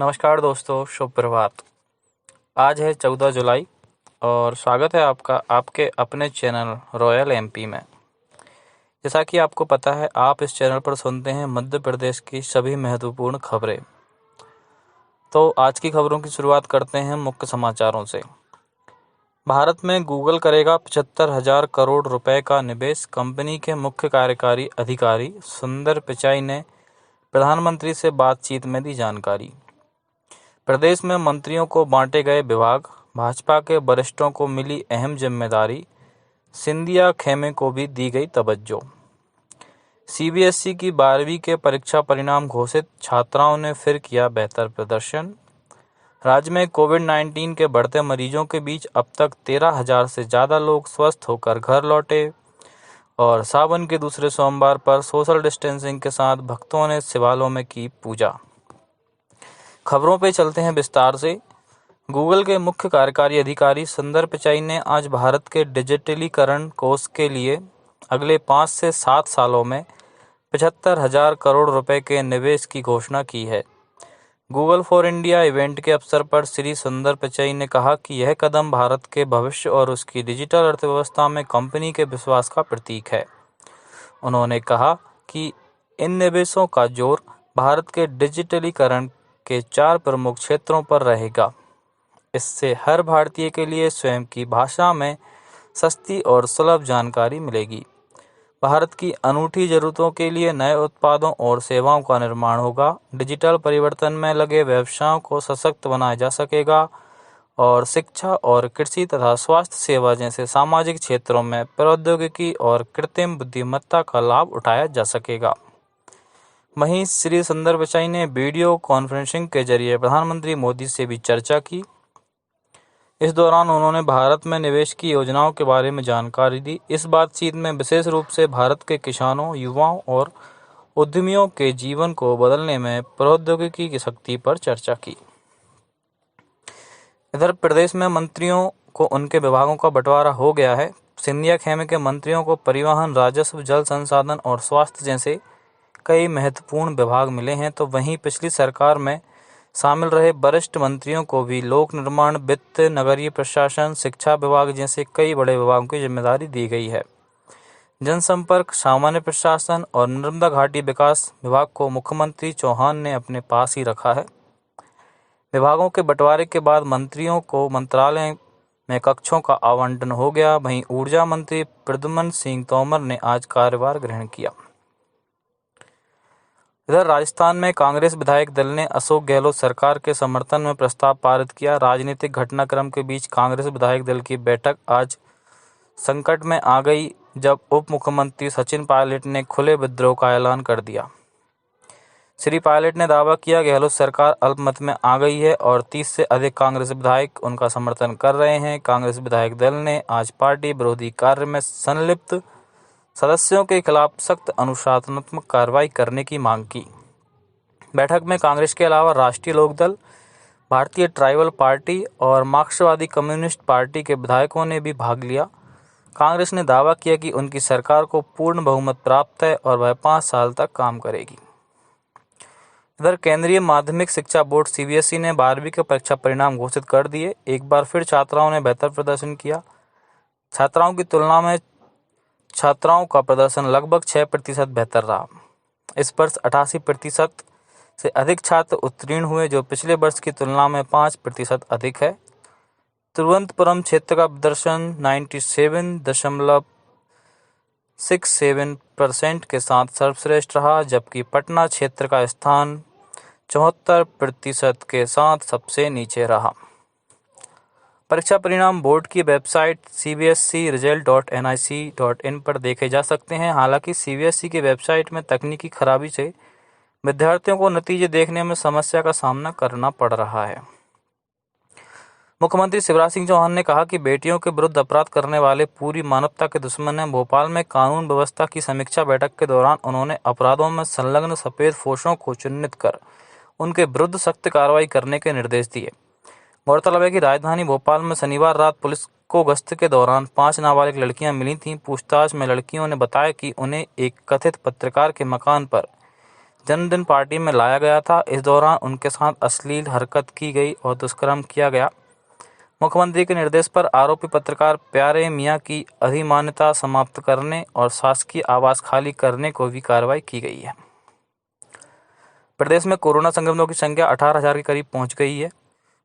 नमस्कार दोस्तों, शुभ प्रभात। आज है 14 जुलाई और स्वागत है आपका आपके अपने चैनल रॉयल एमपी में। जैसा कि आपको पता है, आप इस चैनल पर सुनते हैं मध्य प्रदेश की सभी महत्वपूर्ण खबरें। तो आज की खबरों की शुरुआत करते हैं मुख्य समाचारों से। भारत में गूगल करेगा 75,000 करोड़ रुपए का निवेश। कंपनी के मुख्य कार्यकारी अधिकारी सुंदर पिचाई ने प्रधानमंत्री से बातचीत में दी जानकारी। प्रदेश में मंत्रियों को बांटे गए विभाग। भाजपा के वरिष्ठों को मिली अहम जिम्मेदारी। सिंधिया खेमे को भी दी गई तवज्जो। सीबीएसई की 12वीं के परीक्षा परिणाम घोषित। छात्राओं ने फिर किया बेहतर प्रदर्शन। राज्य में कोविड-19 के बढ़ते मरीजों के बीच अब तक 13,000 से ज़्यादा लोग स्वस्थ होकर घर लौटे। और सावन के दूसरे सोमवार पर सोशल डिस्टेंसिंग के साथ भक्तों ने शिवालयों में की पूजा। खबरों पे चलते हैं विस्तार से। गूगल के मुख्य कार्यकारी अधिकारी सुंदर पिचाई ने आज भारत के डिजिटलीकरण कोष के लिए अगले 5 से 7 सालों में 75,000 करोड़ रुपए के निवेश की घोषणा की है। गूगल फॉर इंडिया इवेंट के अवसर पर श्री सुंदर पिचाई ने कहा कि यह कदम भारत के भविष्य और उसकी डिजिटल अर्थव्यवस्था में कंपनी के विश्वास का प्रतीक है। उन्होंने कहा कि इन निवेशों का जोर भारत के डिजिटलीकरण के 4 प्रमुख क्षेत्रों पर रहेगा। इससे हर भारतीय के लिए स्वयं की भाषा में सस्ती और सुलभ जानकारी मिलेगी। भारत की अनूठी जरूरतों के लिए नए उत्पादों और सेवाओं का निर्माण होगा। डिजिटल परिवर्तन में लगे व्यवसायों को सशक्त बनाया जा सकेगा और शिक्षा और कृषि तथा स्वास्थ्य सेवा जैसे सामाजिक क्षेत्रों में प्रौद्योगिकी और कृत्रिम बुद्धिमत्ता का लाभ उठाया जा सकेगा। वहीं श्री सुंदर पिचाई ने वीडियो कॉन्फ्रेंसिंग के जरिए प्रधानमंत्री मोदी से भी चर्चा की। इस दौरान उन्होंने भारत में निवेश की योजनाओं के बारे में जानकारी दी। इस बातचीत में विशेष रूप से भारत के किसानों, युवाओं और उद्यमियों के जीवन को बदलने में प्रौद्योगिकी की शक्ति पर चर्चा की। इधर प्रदेश में मंत्रियों को उनके विभागों का बंटवारा हो गया है। सिंधिया खेमे के मंत्रियों को परिवहन, राजस्व, जल संसाधन और स्वास्थ्य जैसे कई महत्वपूर्ण विभाग मिले हैं, तो वहीं पिछली सरकार में शामिल रहे वरिष्ठ मंत्रियों को भी लोक निर्माण, वित्त, नगरीय प्रशासन, शिक्षा विभाग जैसे कई बड़े विभागों की जिम्मेदारी दी गई है। जनसंपर्क, सामान्य प्रशासन और नर्मदा घाटी विकास विभाग को मुख्यमंत्री चौहान ने अपने पास ही रखा है। विभागों के बंटवारे के बाद मंत्रियों को मंत्रालय में कक्षों का आवंटन हो गया। वहीं ऊर्जा मंत्री प्रद्युम्न सिंह तोमर ने आज कार्यभार ग्रहण किया। इधर राजस्थान में कांग्रेस विधायक दल ने अशोक गहलोत सरकार के समर्थन में प्रस्ताव पारित किया। राजनीतिक घटनाक्रम के बीच कांग्रेस विधायक दल की बैठक आज संकट में आ गई, जब उप मुख्यमंत्री सचिन पायलट ने खुले विद्रोह का ऐलान कर दिया। श्री पायलट ने दावा किया गहलोत सरकार अल्पमत में आ गई है और 30 से अधिक कांग्रेस विधायक उनका समर्थन कर रहे हैं। कांग्रेस विधायक दल ने आज पार्टी विरोधी कार्य में संलिप्त सदस्यों के खिलाफ सख्त अनुशासनात्मक कार्रवाई करने की मांग की। बैठक में कांग्रेस के अलावा राष्ट्रीय लोकदल, भारतीय ट्राइबल पार्टी और मार्क्सवादी कम्युनिस्ट पार्टी के विधायकों ने भी भाग लिया। कांग्रेस ने दावा किया कि उनकी सरकार को पूर्ण बहुमत प्राप्त है और वह 5 साल तक काम करेगी। इधर केंद्रीय माध्यमिक शिक्षा बोर्ड सीबीएसई ने 12वीं के परीक्षा परिणाम घोषित कर दिए। एक बार फिर छात्राओं ने बेहतर प्रदर्शन किया। छात्राओं की तुलना में छात्राओं का प्रदर्शन लगभग 6% बेहतर रहा। इस वर्ष 88% से अधिक छात्र उत्तीर्ण हुए, जो पिछले वर्ष की तुलना में 5% अधिक है। तिरुवनंतपुरम क्षेत्र का प्रदर्शन 97.67% के साथ सर्वश्रेष्ठ रहा, जबकि पटना क्षेत्र का स्थान 74% के साथ सबसे नीचे रहा। परीक्षा परिणाम बोर्ड की वेबसाइट cbscresult.nic.in पर देखे जा सकते हैं। हालांकि सीबीएसई की वेबसाइट में तकनीकी खराबी से विद्यार्थियों को नतीजे देखने में समस्या का सामना करना पड़ रहा है। मुख्यमंत्री शिवराज सिंह चौहान ने कहा कि बेटियों के विरुद्ध अपराध करने वाले पूरी मानवता के दुश्मन हैं। भोपाल में कानून व्यवस्था की समीक्षा बैठक के दौरान उन्होंने अपराधों में संलग्न सफेदपोशों को चिन्हित कर उनके विरुद्ध सख्त कार्रवाई करने के निर्देश दिए। गौरतलब है कि राजधानी भोपाल में शनिवार रात पुलिस को गश्त के दौरान 5 नाबालिग लड़कियां मिली थीं। पूछताछ में लड़कियों ने बताया कि उन्हें एक कथित पत्रकार के मकान पर जन्मदिन पार्टी में लाया गया था। इस दौरान उनके साथ अश्लील हरकत की गई और दुष्कर्म किया गया। मुख्यमंत्री के निर्देश पर आरोपी पत्रकार प्यारे मियां की अधिमान्यता समाप्त करने और शासकीय आवास खाली करने को भी कार्रवाई की गई है। प्रदेश में कोरोना संक्रमितों की संख्या 18,000 के करीब पहुंच गई है।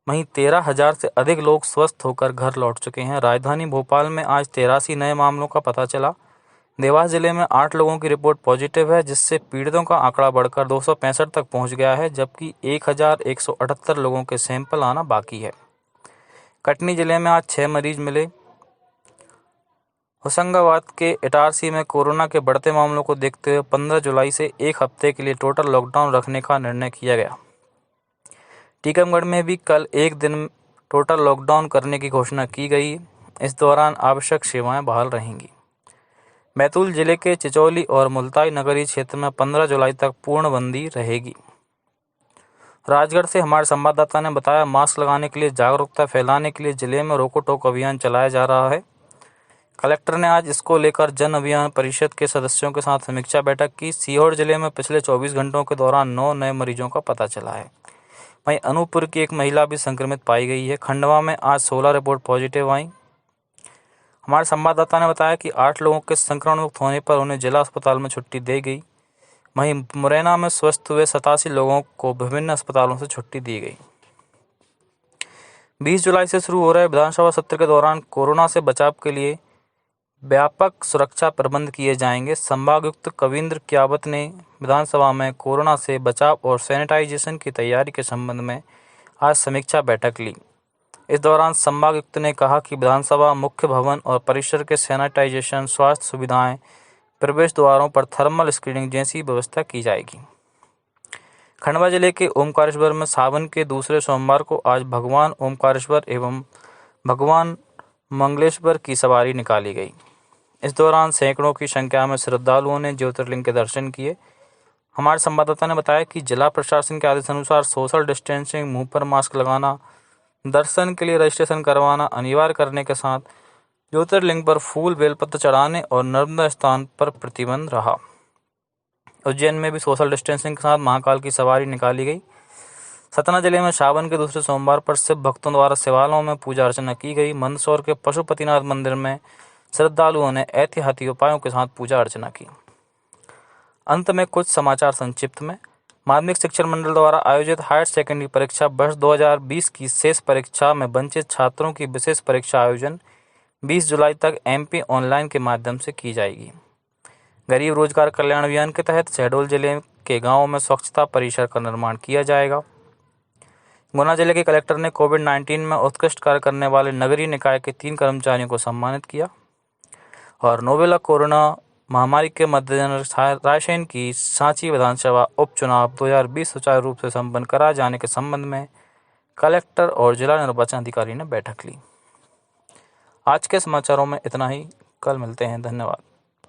वहीं 13,000 से अधिक लोग स्वस्थ होकर घर लौट चुके हैं। राजधानी भोपाल में आज 83 नए मामलों का पता चला। देवास जिले में 8 लोगों की रिपोर्ट पॉजिटिव है, जिससे पीड़ितों का आंकड़ा बढ़कर 265 तक पहुंच गया है, जबकि 1,178 लोगों के सैंपल आना बाकी है। कटनी जिले में आज 6 मरीज मिले। होशंगाबाद के इटारसी में कोरोना के बढ़ते मामलों को देखते हुए 15 जुलाई से एक हफ्ते के लिए टोटल लॉकडाउन रखने का निर्णय किया गया। टीकमगढ़ में भी कल एक दिन टोटल लॉकडाउन करने की घोषणा की गई। इस दौरान आवश्यक सेवाएं बहाल रहेंगी। बैतूल जिले के चिचौली और मुल्ताई नगरीय क्षेत्र में 15 जुलाई तक पूर्णबंदी रहेगी। राजगढ़ से हमारे संवाददाता ने बताया, मास्क लगाने के लिए जागरूकता फैलाने के लिए जिले में रोको टोको अभियान चलाया जा रहा है। कलेक्टर ने आज इसको लेकर जन अभियान परिषद के सदस्यों के साथ समीक्षा बैठक की। सीहोर जिले में पिछले 24 घंटों के दौरान 9 नए मरीजों का पता चला है। वहीं अनूपपुर की एक महिला भी संक्रमित पाई गई है। खंडवा में आज 16 रिपोर्ट पॉजिटिव आई। हमारे संवाददाता ने बताया कि 8 लोगों के संक्रमण मुक्त होने पर उन्हें जिला अस्पताल में छुट्टी दी गई। वहीं मुरैना में स्वस्थ हुए 87 लोगों को विभिन्न अस्पतालों से छुट्टी दी गई। 20 जुलाई से शुरू हो रहे विधानसभा सत्र के दौरान कोरोना से बचाव के लिए व्यापक सुरक्षा प्रबंध किए जाएंगे। संभागायुक्त कविंद्र कियावत ने विधानसभा में कोरोना से बचाव और सैनिटाइजेशन की तैयारी के संबंध में आज समीक्षा बैठक ली। इस दौरान संभागायुक्त ने कहा कि विधानसभा मुख्य भवन और परिसर के सैनिटाइजेशन, स्वास्थ्य सुविधाएं, प्रवेश द्वारों पर थर्मल स्क्रीनिंग जैसी व्यवस्था की जाएगी। खंडवा जिले के ओमकारेश्वर में सावन के दूसरे सोमवार को आज भगवान ओमकारेश्वर एवं भगवान मंगलेश्वर की सवारी निकाली गई। इस दौरान सैकड़ों की संख्या में श्रद्धालुओं ने ज्योतिर्लिंग के दर्शन किए। हमारे संवाददाता ने बताया कि जिला प्रशासन के आदेशानुसार सोशल डिस्टेंसिंग, मुंह पर मास्क लगाना, दर्शन के लिए रजिस्ट्रेशन करवाना अनिवार्य करने के साथ ज्योतिर्लिंग पर फूल बेलपत्र चढ़ाने और नर्मदा स्थान पर प्रतिबंध रहा। उज्जैन में भी सोशल डिस्टेंसिंग के साथ महाकाल की सवारी निकाली गई। सतना जिले में सावन के दूसरे सोमवार पर शिव भक्तों द्वारा शिवालयों में पूजा अर्चना की गई। मंदसौर के पशुपतिनाथ मंदिर में श्रद्धालुओं ने एहतियाती उपायों के साथ पूजा अर्चना की। अंत में कुछ समाचार संक्षिप्त में। माध्यमिक शिक्षा मंडल द्वारा आयोजित हायर सेकेंडरी परीक्षा वर्ष 2020 की शेष परीक्षा में वंचित छात्रों की विशेष परीक्षा आयोजन 20 जुलाई तक MP ऑनलाइन के माध्यम से की जाएगी। गरीब रोजगार कल्याण अभियान के तहत शहडोल जिले के गांवों में स्वच्छता परिसर का निर्माण किया जाएगा। गुना जिले के कलेक्टर ने कोविड-19 में उत्कृष्ट कार्य करने वाले नगरीय निकाय के 3 कर्मचारियों को सम्मानित किया। और नोवेल कोरोना महामारी के मद्देनजर रायसेन की सांची विधानसभा उपचुनाव 2020 सुचारू रूप से संपन्न कराए जाने के संबंध में कलेक्टर और जिला निर्वाचन अधिकारी ने बैठक ली। आज के समाचारों में इतना ही। कल मिलते हैं। धन्यवाद।